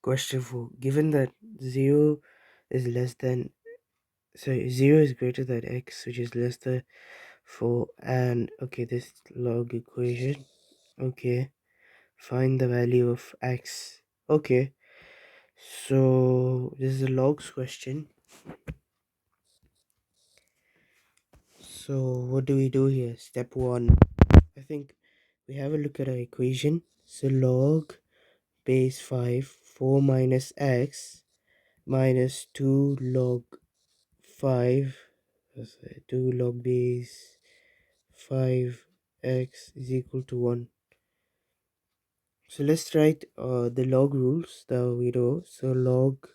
Question 4. Given that 0 is less than, 0 is greater than x, which is less than 4, and okay, this log equation. Okay, find the value of x. Okay, so this is a logs question. So what do we do here? Step 1. I think we have a look at our equation. So log base 5, 4 minus x minus 2 log 5, 2 log base 5x is equal to 1. So let's write the log rules that we know. So log,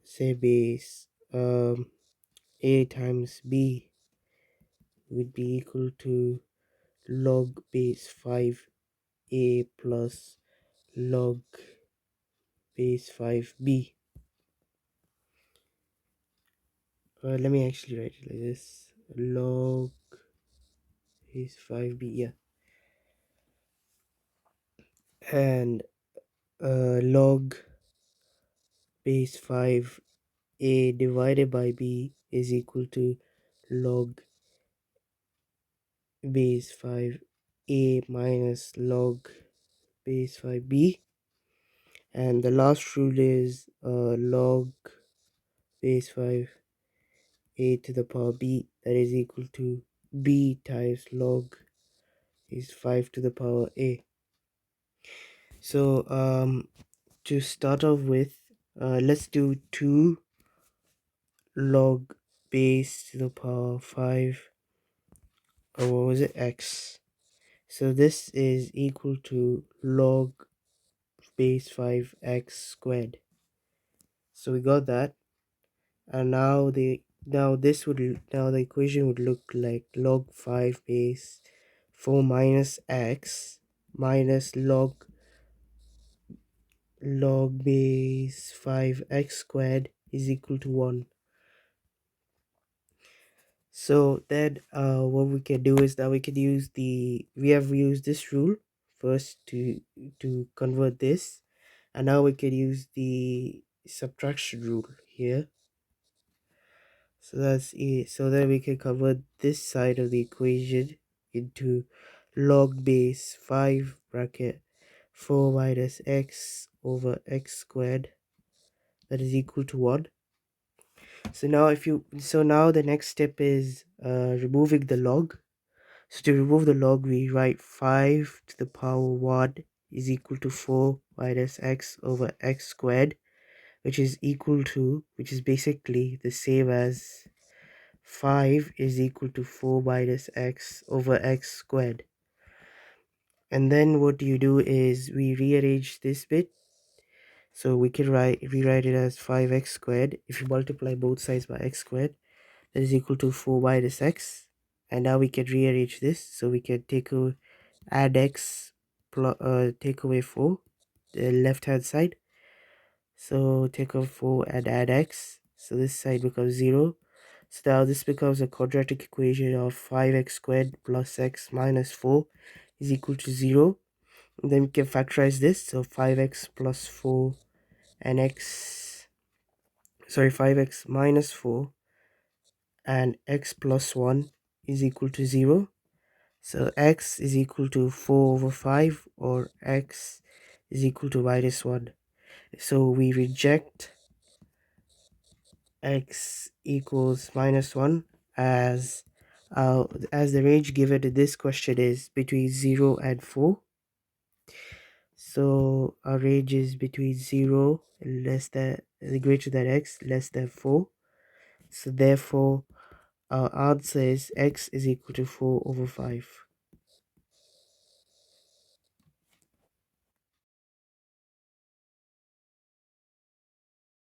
say, base a times b would be equal to log base 5a plus log base 5b. Let me actually write it like this: log base 5b, yeah, and log base 5a divided by b is equal to log base 5a minus log base 5b, and the last rule is log base 5a to the power b, that is equal to b times log is 5 to the power a. So to start off with, let's do 2 log base to the power 5, or what was it, x. So this is equal to log base 5x squared. So we got that, and now the equation would look like log 5 base 4 minus x minus log base 5x squared is equal to 1. So then what we can do is that we can use we have used this rule first to convert this, and now we can use the subtraction rule here. So that's it. So then we can convert this side of the equation into log base 5 bracket 4 minus x over x squared, that is equal to 1. So now the next step is removing the log. So to remove the log, we write 5 to the power 1 is equal to 4 minus x over x squared, which is basically the same as 5 is equal to 4 minus x over x squared. And then what you do is we rearrange this bit. So we can rewrite it as 5x squared. If you multiply both sides by x squared, that is equal to 4 minus x. And now we can rearrange this. So we can add x plus take away 4, the left hand side. So take off 4 and add x. So this side becomes 0. So now this becomes a quadratic equation of 5x squared plus x minus 4 is equal to 0. And then we can factorize this. So 5x plus 4 and 5x minus 4 and x plus 1 is equal to 0. So x is equal to 4 over 5, or x is equal to minus 1. So we reject x equals minus 1 as the range given in this question is between 0 and 4. So our range is between 0 and greater than x, less than 4. So therefore our answer is x is equal to 4 over 5.